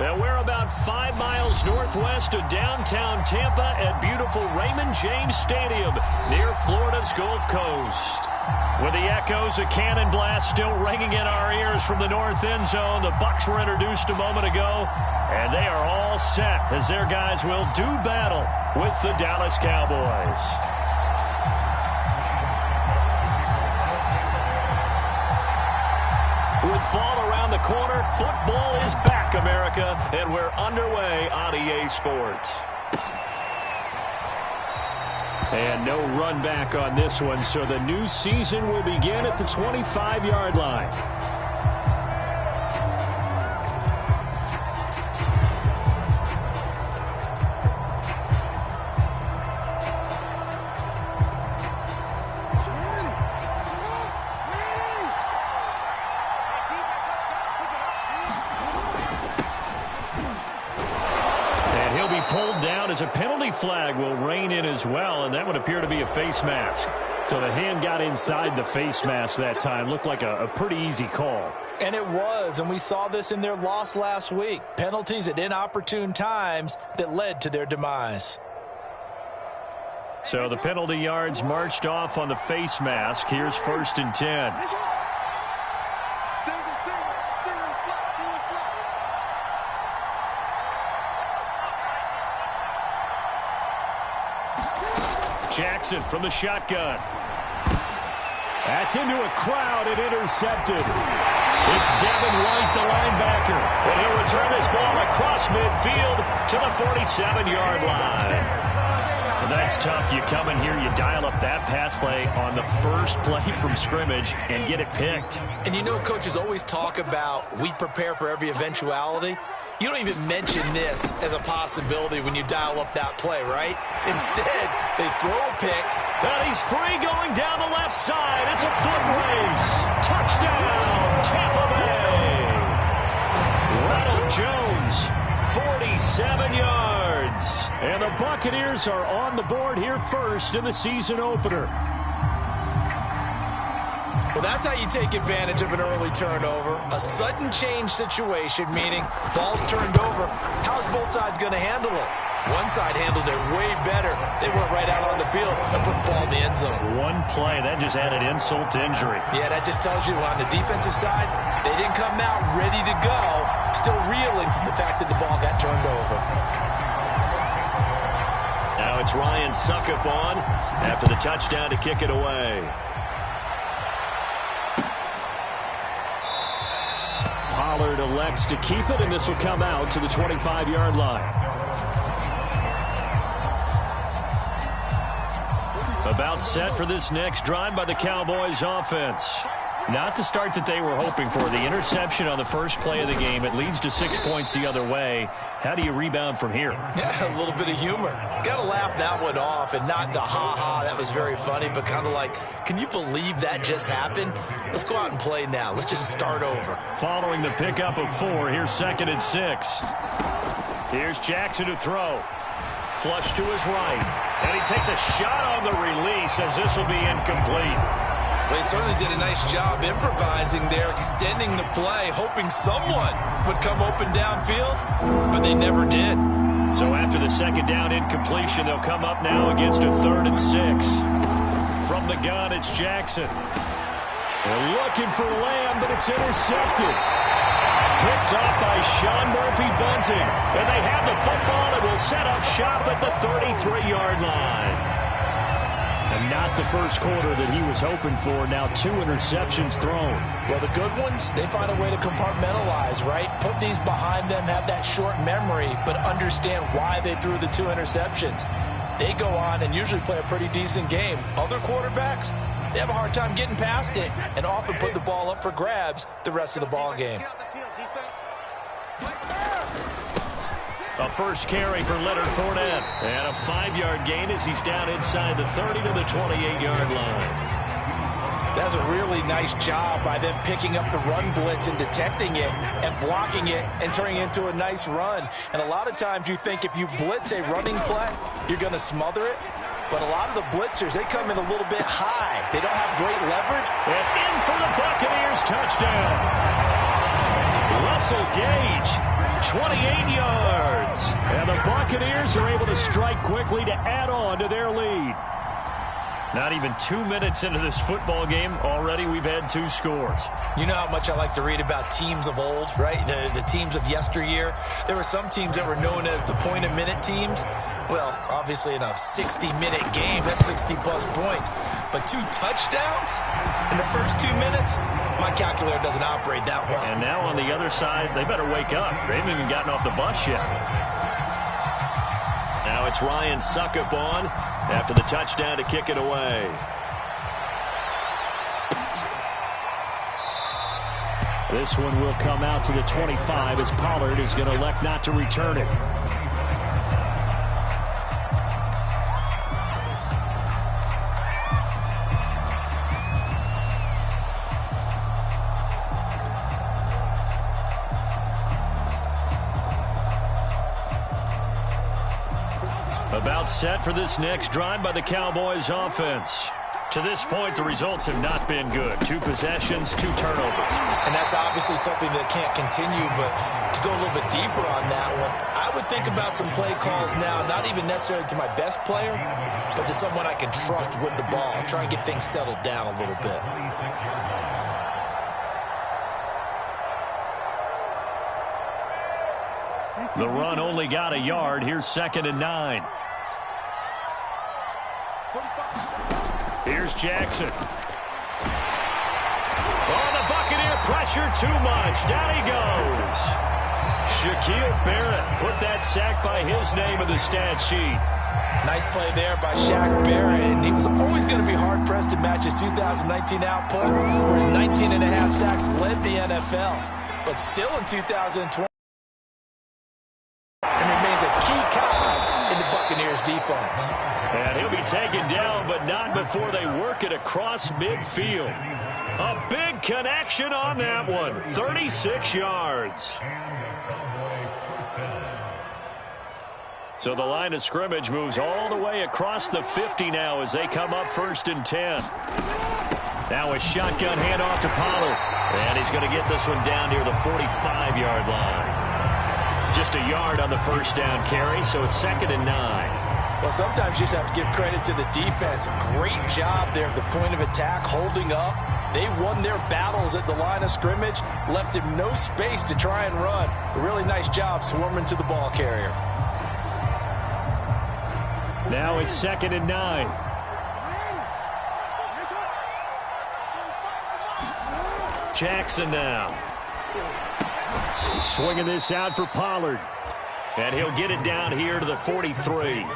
And we're about 5 miles northwest of downtown Tampa at beautiful Raymond James Stadium near Florida's Gulf Coast. With the echoes of cannon blast still ringing in our ears from the north end zone, the Bucs were introduced a moment ago, and they are all set as their guys will do battle with the Dallas Cowboys. With fall around the corner, football is back, America, and we're underway on EA Sports. And no run back on this one, so the new season will begin at the 25-yard line. As a penalty flag will rein in as well, and that would appear to be a face mask. So the hand got inside the face mask that time. Looked like a pretty easy call. And it was, and we saw this in their loss last week. Penalties at inopportune times that led to their demise. So the penalty yards marched off on the face mask. Here's 1st and 10. Jackson from the shotgun. That's into a crowd and intercepted. It's Devin White, the linebacker. And he'll return this ball across midfield to the 47-yard line. Well, that's tough. You come in here, you dial up that pass play on the first play from scrimmage and get it picked. And you know, coaches always talk about we prepare for every eventuality. You don't even mention this as a possibility when you dial up that play, right? Instead, they throw a pick. And he's free going down the left side. It's a foot race. Touchdown, Tampa Bay. Ronald Jones, 47 yards. And the Buccaneers are on the board here first in the season opener. Well, that's how you take advantage of an early turnover. A sudden change situation, meaning ball's turned over. How's both sides going to handle it? One side handled it way better. They went right out on the field and put the ball in the end zone. One play, that just added insult to injury. Yeah, that just tells you on the defensive side, they didn't come out ready to go, still reeling from the fact that the ball got turned over. Now it's Ryan Suckup on after the touchdown to kick it away. Pollard elects to keep it, and this will come out to the 25-yard line. About set for this next drive by the Cowboys offense. Not the start that they were hoping for. The interception on the first play of the game. It leads to 6 points the other way. How do you rebound from here? Yeah, a little bit of humor. Got to laugh that one off and not the ha-ha. That was very funny, but kind of like, can you believe that just happened? Let's go out and play now. Let's just start over. Following the pickup of 4, here's 2nd and 6. Here's Jackson to throw. Flush to his right. And he takes a shot on the release as this will be incomplete. Well, he certainly did a nice job improvising there, extending the play, hoping someone would come open downfield, but they never did. So after the 2nd down incompletion, they'll come up now against a 3rd and 6. From the gun, it's Jackson. They're looking for Lamb, but it's intercepted. Picked off by Sean Murphy-Bunting. And they have the football and will set up shop at the 33-yard line. And not the first quarter that he was hoping for. Now 2 interceptions thrown. Well, the good ones, they find a way to compartmentalize, right? Put these behind them, have that short memory, but understand why they threw the 2 interceptions. They go on and usually play a pretty decent game. Other quarterbacks, they have a hard time getting past it and often put the ball up for grabs the rest of the ball game. A first carry for Leonard Fournette. And a 5-yard gain as he's down inside the 30 to the 28-yard line. That's a really nice job by them picking up the run blitz and detecting it and blocking it and turning it into a nice run. And a lot of times you think if you blitz a running play, you're going to smother it. But a lot of the blitzers, they come in a little bit high. They don't have great leverage. And in for the Buccaneers touchdown. Russell Gage, 28 yards. And the Buccaneers are able to strike quickly to add on to their lead. Not even 2 minutes into this football game, already we've had 2 scores. You know how much I like to read about teams of old, right? The teams of yesteryear. There were some teams that were known as the point-a-minute teams. Well, obviously in a 60-minute game, that's 60-plus points. But 2 touchdowns in the first 2 minutes? My calculator doesn't operate that well. And now on the other side, they better wake up. They haven't even gotten off the bus yet. Now it's Ryan Suckup on after the touchdown to kick it away. This one will come out to the 25 as Pollard is going to elect not to return it. About set for this next drive by the Cowboys offense. To this point, the results have not been good. 2 possessions, 2 turnovers. And that's obviously something that can't continue, but to go a little bit deeper on that one, I would think about some play calls now, not even necessarily to my best player, but to someone I can trust with the ball. Try and get things settled down a little bit. The run only got a yard. Here's 2nd and 9. Here's Jackson. Oh, the Buccaneer pressure too much. Down he goes. Shaquille Barrett put that sack by his name in the stat sheet. Nice play there by Shaq Barrett, and he was always going to be hard-pressed to match his 2019 output, where his 19.5 sacks led the NFL. But still in 2020, and remains a key cog in the Buccaneers defense. And he'll be taken down, but not before they work it across midfield. A big connection on that one. 36 yards. So the line of scrimmage moves all the way across the 50 now as they come up 1st and 10. Now a shotgun handoff to Pollard. And he's going to get this one down near the 45-yard line. Just a yard on the first down carry, so it's 2nd and 9. Well, sometimes you just have to give credit to the defense. Great job there at the point of attack, holding up. They won their battles at the line of scrimmage, left him no space to try and run. A really nice job swarming to the ball carrier. Now it's 2nd and 9. Jackson now. Swinging this out for Pollard. And he'll get it down here to the 43.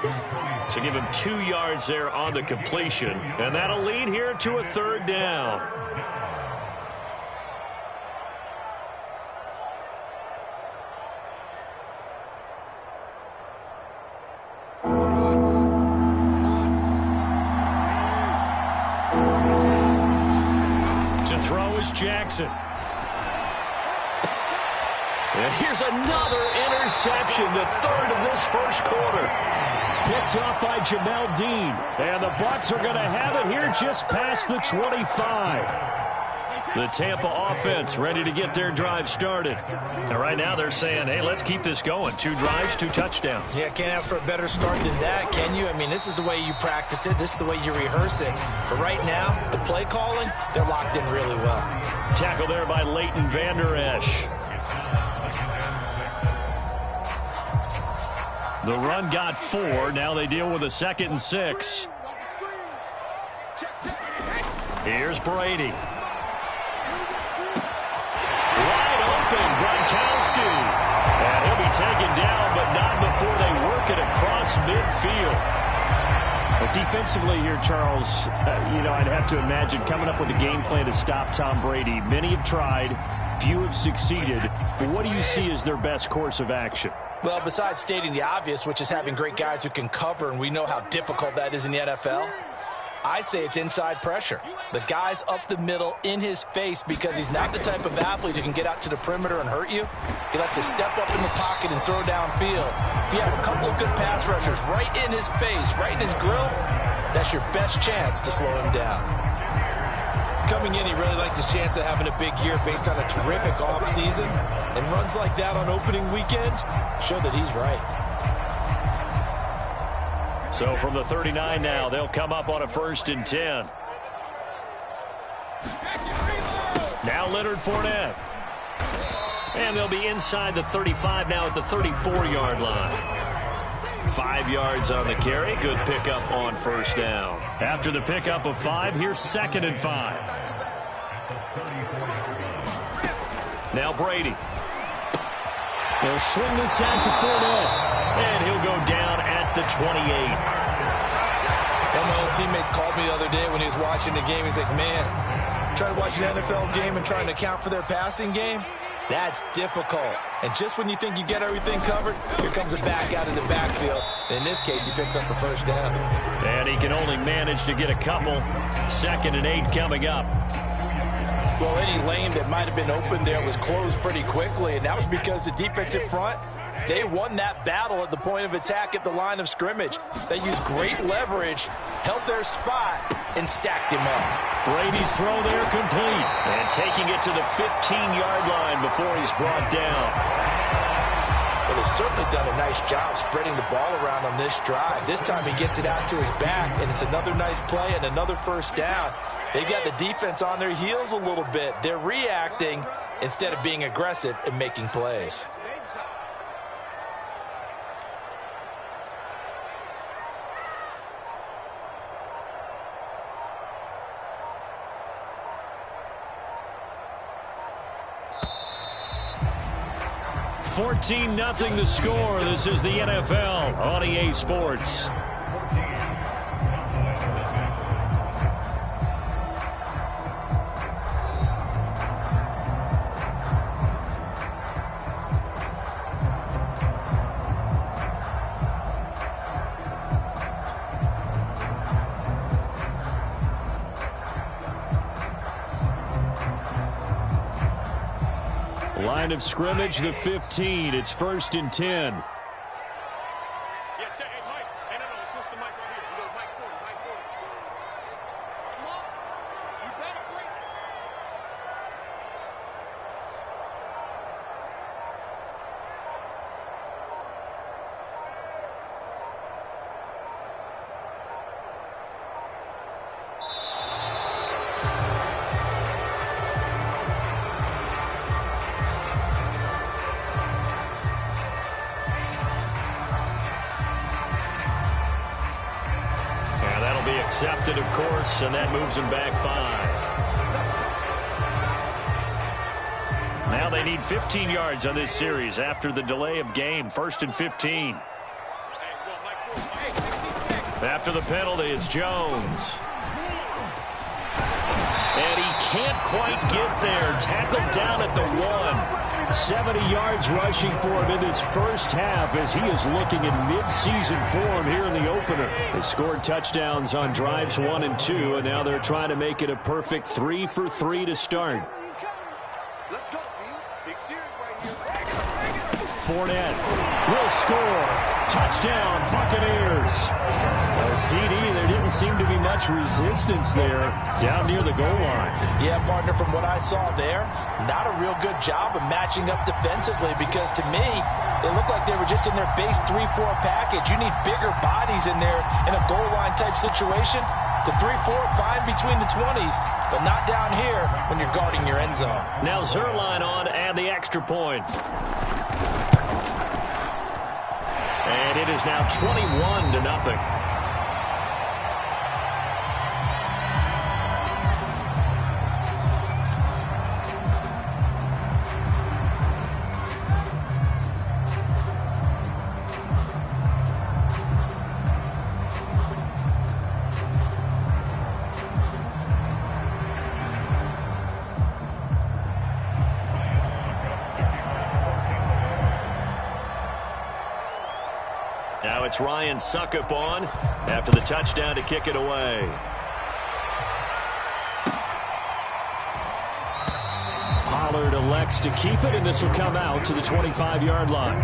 So give him 2 yards there on the completion. And that'll lead here to a 3rd down. To throw is Jackson. And here's another interception, the 3rd of this first quarter. Picked off by Jamel Dean. And the Bucs are going to have it here just past the 25. The Tampa offense ready to get their drive started. And right now they're saying, hey, let's keep this going. 2 drives, 2 touchdowns. Yeah, can't ask for a better start than that, can you? I mean, this is the way you practice it. This is the way you rehearse it. But right now, the play calling, they're locked in really well. Tackle there by Leighton Vander Esch. The run got 4. Now they deal with a 2nd and 6. Here's Brady. Wide open, Gronkowski. And he'll be taken down, but not before they work it across midfield. But defensively here, Charles, I'd have to imagine coming up with a game plan to stop Tom Brady. Many have tried. Few have succeeded. But what do you see as their best course of action? Well, besides stating the obvious, which is having great guys who can cover, and we know how difficult that is in the NFL, I say it's inside pressure. The guy's up the middle in his face because he's not the type of athlete who can get out to the perimeter and hurt you. He lets you step up in the pocket and throw downfield. If you have a couple of good pass rushers right in his face, right in his grill, that's your best chance to slow him down. Coming in, he really liked his chance of having a big year based on a terrific offseason. And runs like that on opening weekend show that he's right. So from the 39 now, they'll come up on a 1st and 10. Now Leonard Fournette. And they'll be inside the 35 now at the 34-yard line. 5 yards on the carry. Good pickup on 1st down. After the pickup of 5, here's 2nd and 5. Now Brady. He'll swing this out to Fournette. And he'll go down at the 28. One of my old teammates called me the other day when he was watching the game. He's like, man, trying to watch an NFL game and trying to account for their passing game? That's difficult. And just when you think you get everything covered, here comes a back out of the backfield. In this case, he picks up a 1st down. And he can only manage to get a couple. 2nd and 8 coming up. Well, any lane that might have been open there was closed pretty quickly, and that was because the defensive front, they won that battle at the point of attack at the line of scrimmage. They used great leverage, held their spot, and stacked him up. Brady's throw there complete. And taking it to the 15-yard line before he's brought down. Well, they've certainly done a nice job spreading the ball around on this drive. This time he gets it out to his back, and it's another nice play and another 1st down. They've got the defense on their heels a little bit. They're reacting instead of being aggressive and making plays. $14-0 the score. This is the NFL on EA Sports. Line of scrimmage, the 15. It's 1st and 10. Accepted, of course, and that moves him back 5. Now they need 15 yards on this series after the delay of game. 1st and 15. After the penalty, it's Jones. And he can't quite get there. Tackled down at the 1. 70 yards rushing for him in this first half as he is looking in mid-season form here in the opener. They scored touchdowns on drives 1 and 2, and now they're trying to make it a perfect 3 for 3 to start. Fournette will score. Touchdown, Buccaneers. Well, CD, there didn't seem to be much resistance there down near the goal line. Yeah, partner, from what I saw there, not a real good job of matching up defensively because to me, they look like they were just in their base 3-4 package. You need bigger bodies in there in a goal line type situation. The 3-4, fine between the 20s, but not down here when you're guarding your end zone. Now Zuerlein on and the extra point. And it is now 21-0. Now it's Ryan Suckup on after the touchdown to kick it away. Pollard elects to keep it, and this will come out to the 25-yard line.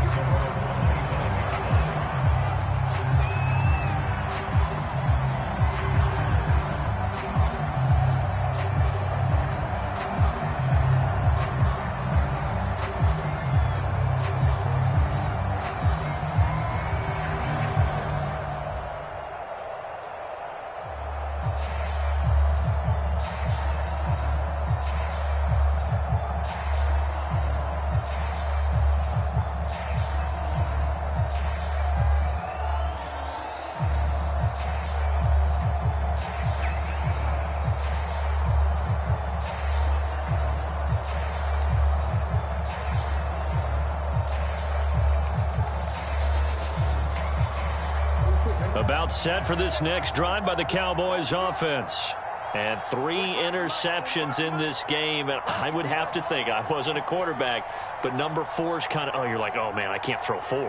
About set for this next drive by the Cowboys offense. And 3 interceptions in this game. And I would have to think, I wasn't a quarterback, but number 4 is kind of, oh, you're like, oh, man, I can't throw 4.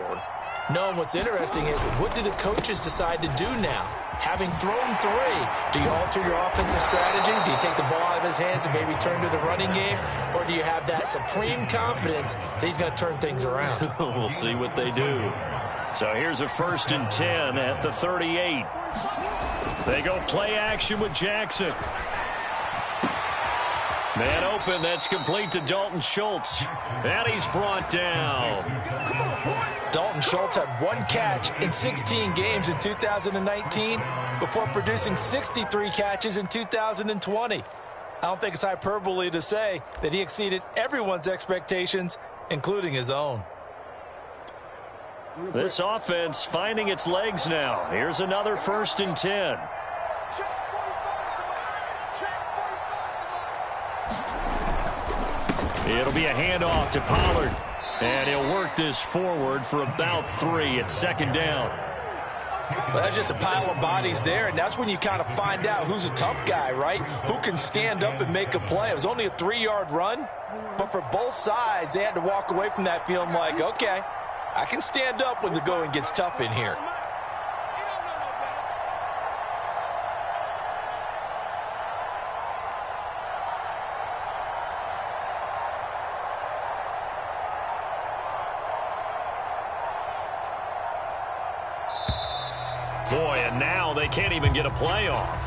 No, what's interesting is what do the coaches decide to do now? Having thrown 3, do you alter your offensive strategy? Do you take the ball out of his hands and maybe turn to the running game? Or do you have that supreme confidence that he's going to turn things around? We'll see what they do. So here's a 1st and 10 at the 38. They go play action with Jackson. Man open, that's complete to Dalton Schultz. And he's brought down. Dalton Schultz had 1 catch in 16 games in 2019 before producing 63 catches in 2020. I don't think it's hyperbole to say that he exceeded everyone's expectations, including his own. This offense finding its legs now. Here's another 1st and 10. It'll be a handoff to Pollard. And he'll work this forward for about 3 at 2nd down. Well, that's just a pile of bodies there, and that's when you kind of find out who's a tough guy, right? Who can stand up and make a play. It was only a 3-yard run, but for both sides, they had to walk away from that feeling like, okay, I can stand up when the going gets tough in here. Boy, and now they can't even get a play off.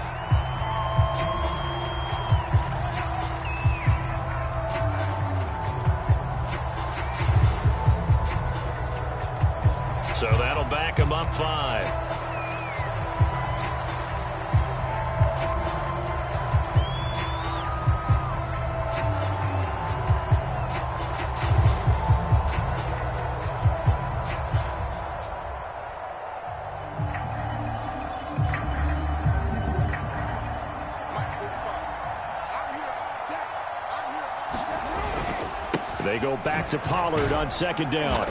So that'll back them up 5. They go back to Pollard on 2nd down.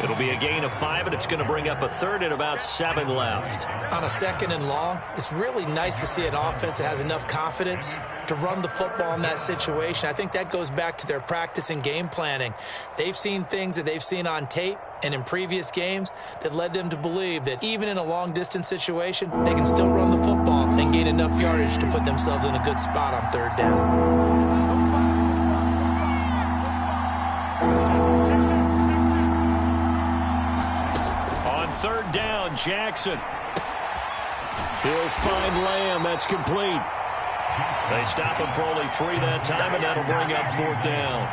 It'll be a gain of 5, and it's going to bring up a 3rd and about 7 left. On a 2nd and long, it's really nice to see an offense that has enough confidence to run the football in that situation. I think that goes back to their practice and game planning. They've seen things that they've seen on tape and in previous games that led them to believe that even in a long-distance situation, they can still run the football and gain enough yardage to put themselves in a good spot on 3rd down. On 3rd down, Jackson. He'll find Lamb. That's complete. They stop him for only 3 that time, and that'll bring up 4th down.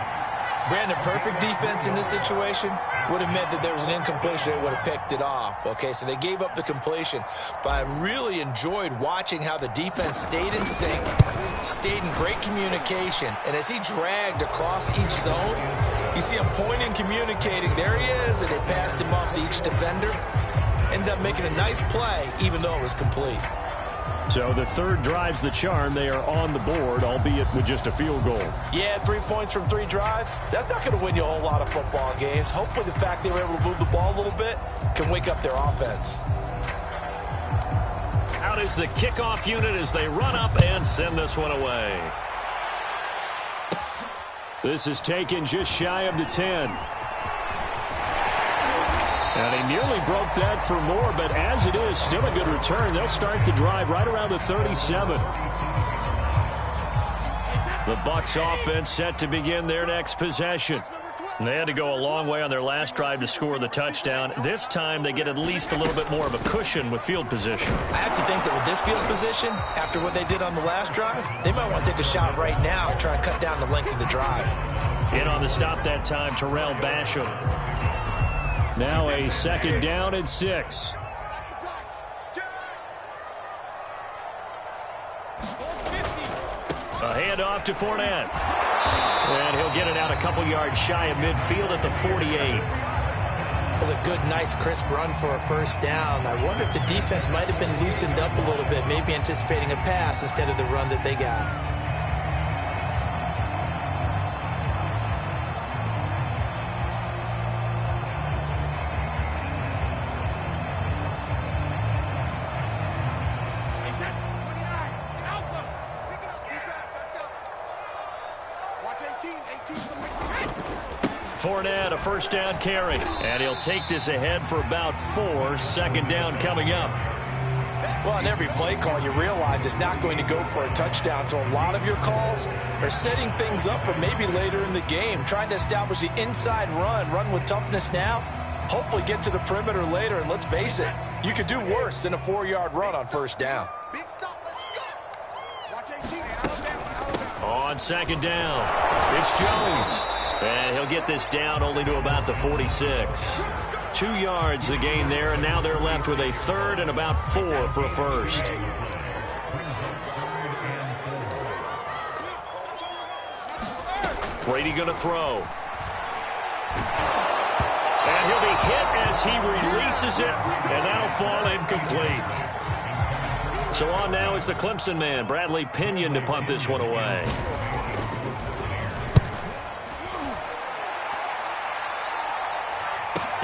Brandon, perfect defense in this situation would have meant that there was an incompletion. They would have picked it off. Okay, so they gave up the completion. But I really enjoyed watching how the defense stayed in sync, stayed in great communication. And as he dragged across each zone, you see him pointing, communicating. There he is, and they passed him off to each defender. Ended up making a nice play, even though it was complete. So the 3rd drives the charm. They are on the board, albeit with just a field goal. Yeah, 3 points from 3 drives. That's not going to win you a whole lot of football games. Hopefully the fact they were able to move the ball a little bit can wake up their offense. Out is the kickoff unit as they run up and send this one away. This is taken just shy of the 10. And he nearly broke that for more, but as it is, still a good return. They'll start the drive right around the 37. The Bucs offense set to begin their next possession. They had to go a long way on their last drive to score the touchdown. This time they get at least a little bit more of a cushion with field position. I have to think that with this field position, after what they did on the last drive, they might want to take a shot right now and try and cut down the length of the drive. In on the stop that time, Terrell Basham. Now a 2nd down and 6. A handoff to Fournette. And he'll get it out a couple yards shy of midfield at the 48. That was a good, nice, crisp run for a 1st down. I wonder if the defense might have been loosened up a little bit, maybe anticipating a pass instead of the run that they got. Fournette, a first down carry. And he'll take this ahead for about 4. Second down coming up. Well, in every play call, you realize it's not going to go for a touchdown. So a lot of your calls are setting things up for maybe later in the game, trying to establish the inside run with toughness now, hopefully get to the perimeter later. And let's face it, you could do worse than a 4-yard run on first down. On second down, it's Jones. And he'll get this down only to about the 46. 2 yards the gain there, and now they're left with a third and about 4 for a first. Brady going to throw. And he'll be hit as he releases it, and that'll fall incomplete. So on now is the Clemson man, Bradley Pinion, to punt this one away.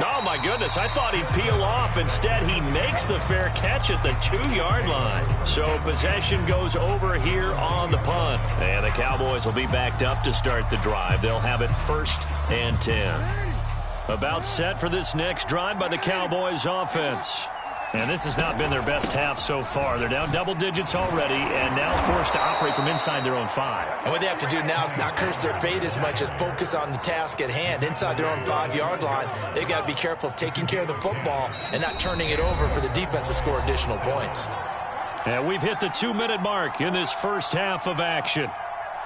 Oh, my goodness, I thought he'd peel off. Instead, he makes the fair catch at the 2-yard line. So possession goes over here on the punt. And the Cowboys will be backed up to start the drive. They'll have it 1st and 10. About set for this next drive by the Cowboys offense. And this has not been their best half so far. They're down double digits already and now forced to operate from inside their own 5. And what they have to do now is not curse their fate as much as focus on the task at hand. Inside their own 5-yard line, they've got to be careful of taking care of the football and not turning it over for the defense to score additional points. And we've hit the 2-minute mark in this first half of action.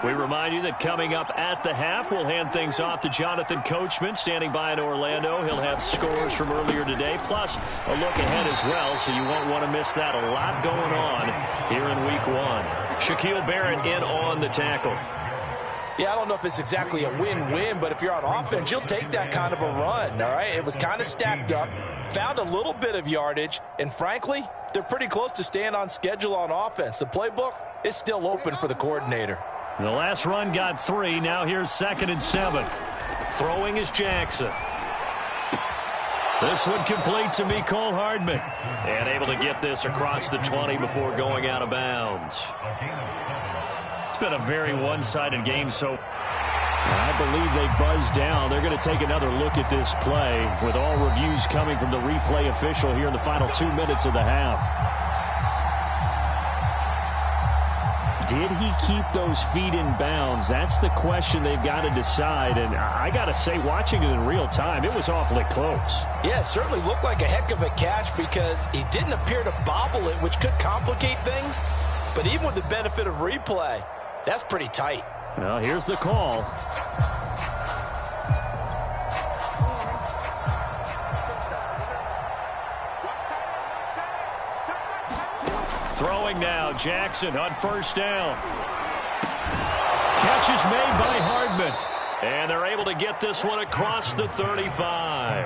We remind you that coming up at the half, we'll hand things off to Jonathan Coachman, standing by in Orlando. He'll have scores from earlier today, plus a look ahead as well, so you won't want to miss that. A lot going on here in Week 1. Shaquille Barrett in on the tackle. Yeah, I don't know if it's exactly a win-win, but if you're on offense, you'll take that kind of a run, all right? It was kind of stacked up, found a little bit of yardage, and frankly, they're pretty close to staying on schedule on offense. The playbook is still open for the coordinator. The last run got 3. Now here's 2nd and 7. Throwing is Jackson. This one complete to Mecole Hardman. And able to get this across the 20 before going out of bounds. It's been a very one-sided game, so I believe they buzzed down. They're going to take another look at this play with all reviews coming from the replay official here in the final 2 minutes of the half. Did he keep those feet in bounds? That's the question they've got to decide. And I got to say, watching it in real time, it was awfully close. Yeah, it certainly looked like a heck of a catch because he didn't appear to bobble it, which could complicate things. But even with the benefit of replay, that's pretty tight. Well, here's the call. Throwing now, Jackson on first down. Catch is made by Hardman. And they're able to get this one across the 35.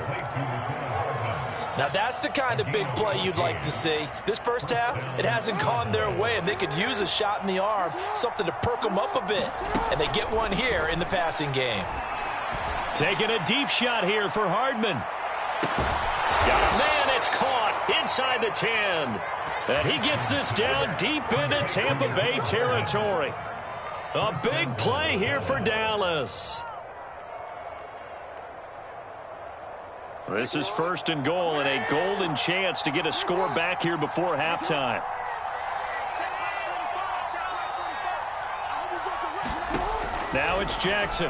Now that's the kind of big play you'd like to see. This first half, it hasn't gone their way, and they could use a shot in the arm, something to perk them up a bit. And they get one here in the passing game. Taking a deep shot here for Hardman. Got a man, it's caught inside the 10. And he gets this down deep into Tampa Bay territory. A big play here for Dallas. This is 1st and goal and a golden chance to get a score back here before halftime. Now it's Jackson.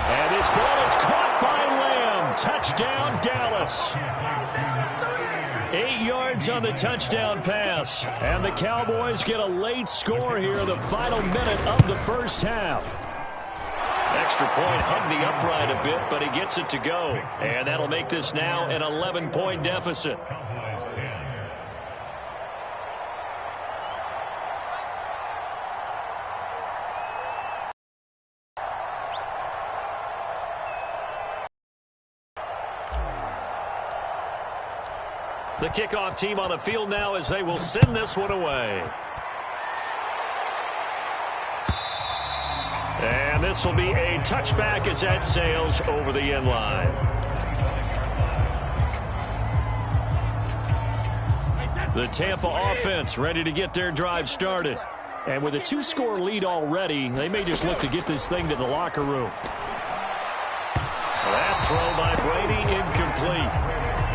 And this ball is caught by Lamb. Touchdown, Dallas. 8 yards on the touchdown pass. And the Cowboys get a late score here in the final minute of the first half. Extra point hugged the upright a bit, but he gets it to go. And that'll make this now an 11-point deficit. The kickoff team on the field now as they will send this one away. And this will be a touchback as that sails over the end line. The Tampa offense ready to get their drive started. And with a 2-score lead already, they may just look to get this thing to the locker room. That throw by Brady, incomplete.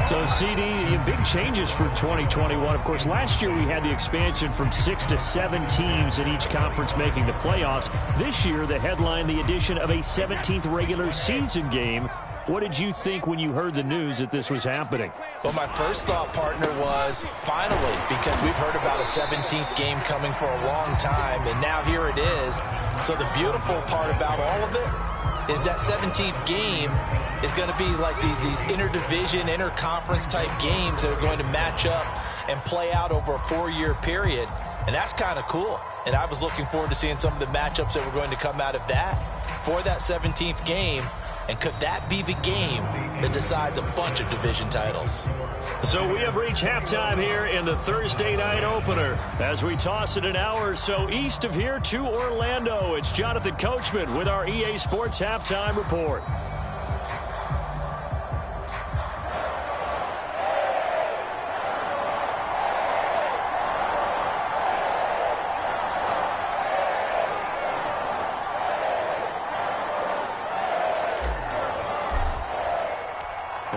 So, CD, big changes for 2021. Of course, last year we had the expansion from 6 to 7 teams in each conference making the playoffs. This year, the headline, the addition of a 17th regular season game. What did you think when you heard the news that this was happening? Well, my first thought, partner, was finally, because we've heard about a 17th game coming for a long time, and now here it is. So the beautiful part about all of it is that 17th game is going to be like these interdivision, interconference type games that are going to match up and play out over a 4-year period. And that's kind of cool. And I was looking forward to seeing some of the matchups that were going to come out of that for that 17th game. And could that be the game that decides a bunch of division titles? So we have reached halftime here in the Thursday night opener. As we toss it an hour or so east of here to Orlando, it's Jonathan Coachman with our EA Sports Halftime Report.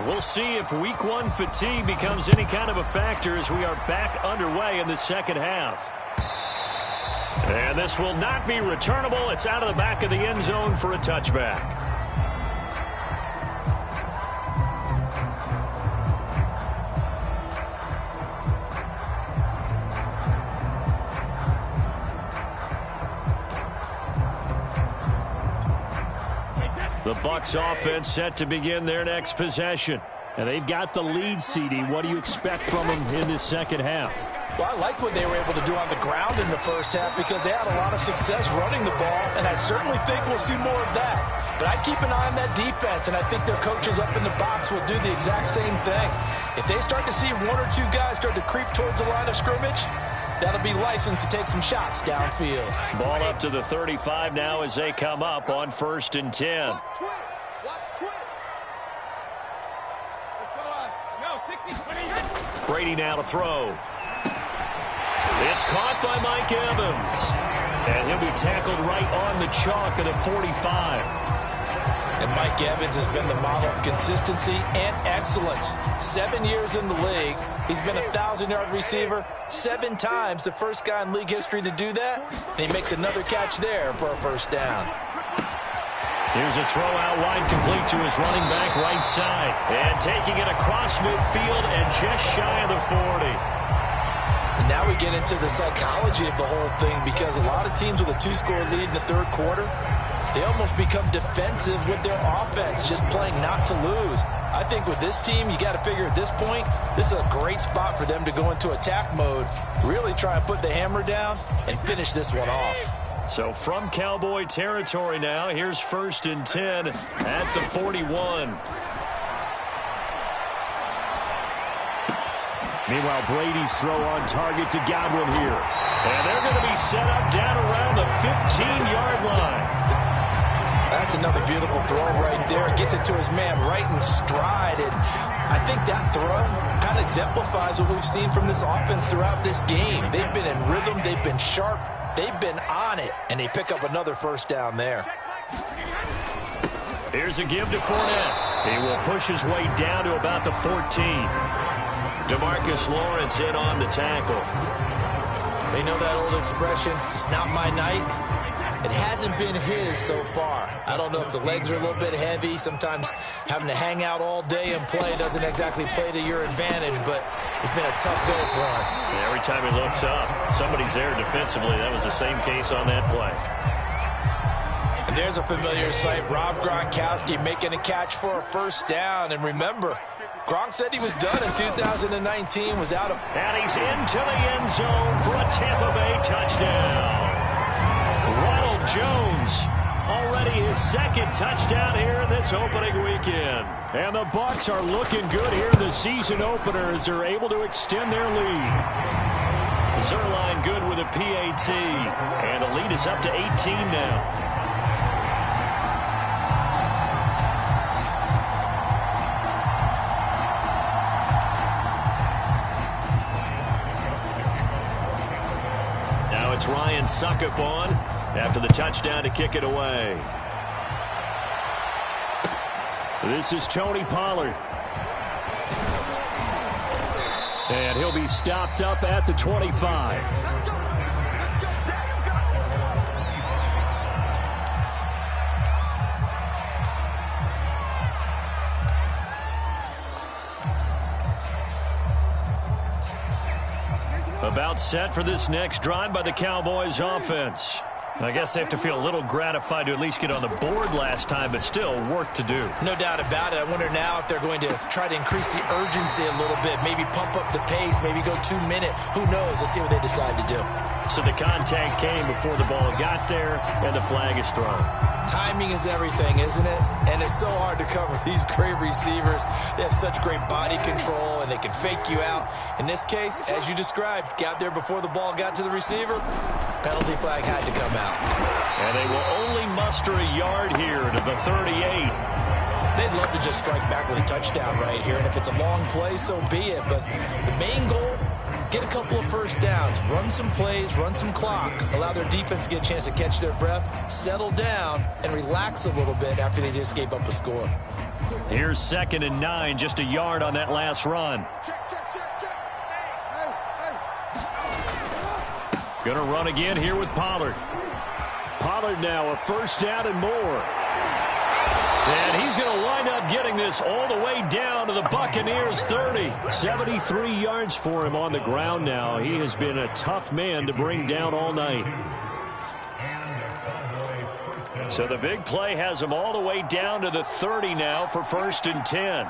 We'll see if week 1 fatigue becomes any kind of a factor as we are back underway in the second half. And this will not be returnable. It's out of the back of the end zone for a touchback. The Bucs offense set to begin their next possession. And they've got the lead, CD. What do you expect from them in this second half? Well, I like what they were able to do on the ground in the first half because they had a lot of success running the ball, and I certainly think we'll see more of that. But I'd keep an eye on that defense, and I think their coaches up in the box will do the exact same thing. If they start to see 1 or 2 guys start to creep towards the line of scrimmage, that'll be licensed to take some shots downfield. Ball up to the 35 now as they come up on 1st and 10. Brady now to throw. It's caught by Mike Evans. And he'll be tackled right on the chalk of the 45. And Mike Evans has been the model of consistency and excellence. 7 years in the league. He's been a 1,000-yard receiver 7 times, the first guy in league history to do that. And he makes another catch there for a first down. Here's a throw out wide, complete to his running back right side. And taking it across midfield and just shy of the 40. And now we get into the psychology of the whole thing because a lot of teams with a 2-score lead in the third quarter, they almost become defensive with their offense, just playing not to lose. I think with this team, you got to figure at this point, this is a great spot for them to go into attack mode, really try and put the hammer down and finish this one off. So from Cowboy territory now, here's 1st and 10 at the 41. Meanwhile, Brady's throw on target to Godwin here. And they're going to be set up down around the 15-yard line. That's another beautiful throw right there. Gets it to his man right in stride. And I think that throw kind of exemplifies what we've seen from this offense throughout this game. They've been in rhythm. They've been sharp. They've been on it. And they pick up another first down there. Here's a give to Fournette. He will push his way down to about the 14. DeMarcus Lawrence in on the tackle. They know that old expression, it's not my night. It hasn't been his so far. I don't know if the legs are a little bit heavy. Sometimes having to hang out all day and play doesn't exactly play to your advantage, but it's been a tough go for him. Yeah, every time he looks up, somebody's there defensively. That was the same case on that play. And there's a familiar sight. Rob Gronkowski making a catch for a first down. And remember, Gronk said he was done in 2019, was out of... And he's into the end zone for a Tampa Bay touchdown. Ronald Jones, already his 2nd touchdown here in this opening weekend. And the Bucs are looking good here in the season opener as they're able to extend their lead. Zuerlein good with a PAT. And the lead is up to 18 now. It's Ryan Ryan Succop on after the touchdown to kick it away. This is Tony Pollard. And he'll be stopped up at the 25. About set for this next drive by the Cowboys offense. I guess they have to feel a little gratified to at least get on the board last time, but still work to do. No doubt about it. I wonder now if they're going to try to increase the urgency a little bit, maybe pump up the pace, maybe go 2 minute. Who knows? Let's see what they decide to do. So the contact came before the ball got there, and the flag is thrown. Timing is everything, isn't it? And it's so hard to cover these great receivers. They have such great body control, and they can fake you out. In this case, as you described, got there before the ball got to the receiver. Penalty flag had to come out. And they will only muster a yard here to the 38. They'd love to just strike back with a touchdown right here, and if it's a long play, so be it. But the main goal, get a couple of first downs, run some plays, run some clock, allow their defense to get a chance to catch their breath, settle down, and relax a little bit after they just gave up a score. Here's 2nd and 9, just a yard on that last run. Going to run again here with Pollard. Pollard now a first down and more. And he's going to wind up getting this all the way down to the Buccaneers 30. 73 yards for him on the ground now. He has been a tough man to bring down all night. So the big play has him all the way down to the 30 now for 1st and 10.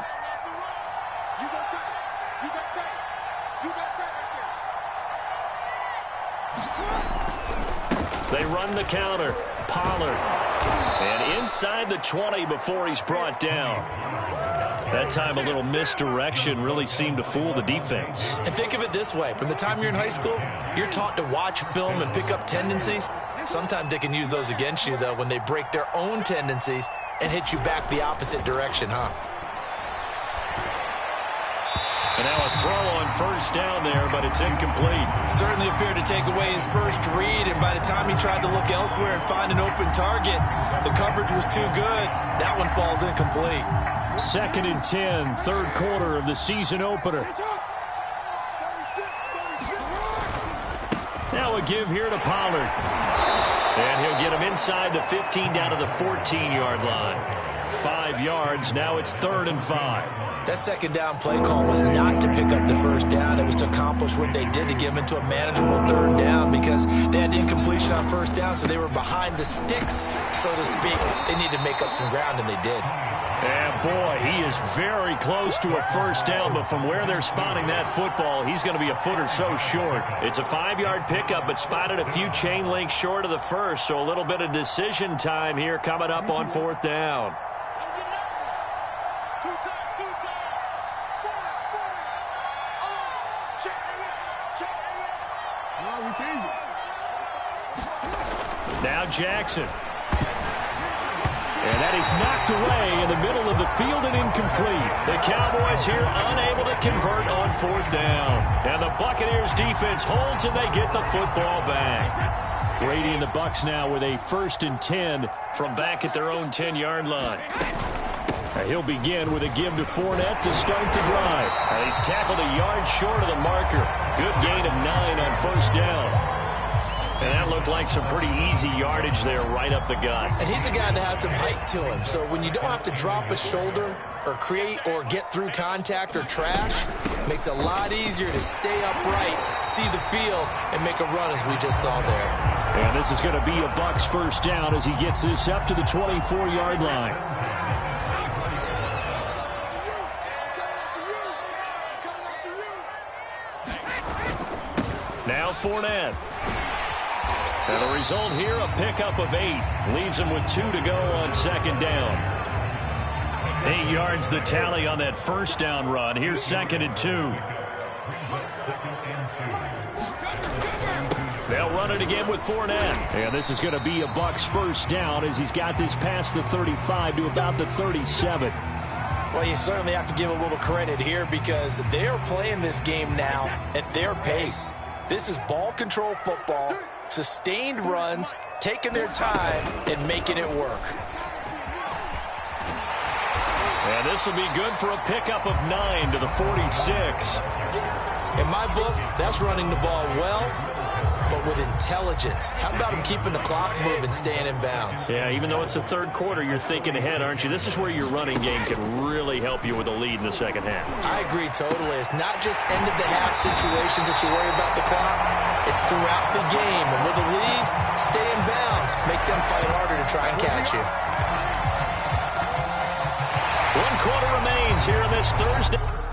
They run the counter. Pollard. And inside the 20 before he's brought down. That time a little misdirection really seemed to fool the defense. And think of it this way. From the time you're in high school, you're taught to watch film and pick up tendencies. Sometimes they can use those against you, though, when they break their own tendencies and hit you back the opposite direction, huh? And now a throw on first down there, but it's incomplete. Certainly appeared to take away his first read, and by the time he tried to look elsewhere and find an open target, the coverage was too good. That one falls incomplete. 2nd and 10, 3rd quarter of the season opener. Now a give here to Pollard. And he'll get him inside the 15 down to the 14-yard line. 5 yards, now it's 3rd and 5. That 2nd down play call was not to pick up the first down. It was to accomplish what they did to get them into a manageable 3rd down because they had incompletion on first down, so they were behind the sticks, so to speak. They needed to make up some ground, and they did. And boy, he is very close to a first down, but from where they're spotting that football, he's going to be a foot or so short. It's a 5-yard pickup, but spotted a few chain links short of the first, so a little bit of decision time here coming up on 4th down. Now Jackson. And that is knocked away in the middle of the field and incomplete. The Cowboys here unable to convert on 4th down. And the Buccaneers defense holds and they get the football back. Brady and the Bucs now with a 1st and 10 from back at their own 10-yard line. He'll begin with a give to Fournette to start the drive. He's tackled a yard short of the marker. Good gain of 9 on 1st down. And that looked like some pretty easy yardage there right up the gut. And he's a guy that has some height to him. So when you don't have to drop a shoulder or create or get through contact or trash, it makes it a lot easier to stay upright, see the field, and make a run as we just saw there. And this is going to be a Bucs 1st down as he gets this up to the 24-yard line. Now Fournette. And the result here, a pickup of 8. Leaves him with 2 to go on 2nd down. 8 yards the tally on that 1st down run. Here's 2nd and 2. They'll run it again with Fournette. And this is going to be a Bucs 1st down as he's got this past the 35 to about the 37. Well, you certainly have to give a little credit here because they're playing this game now at their pace. This is ball control football. sustained runs, taking their time, and making it work. And this will be good for a pickup of 9 to the 46. In my book, that's running the ball well, but with intelligence. How about him keeping the clock moving, staying in bounds? Yeah, even though it's the third quarter, you're thinking ahead, aren't you? This is where your running game can really help you with a lead in the second half. I agree totally. It's not just end-of-the-half situations that you worry about the clock. It's throughout the game. And with a lead, stay in bounds. Make them fight harder to try and catch you. 1 quarter remains here on this Thursday.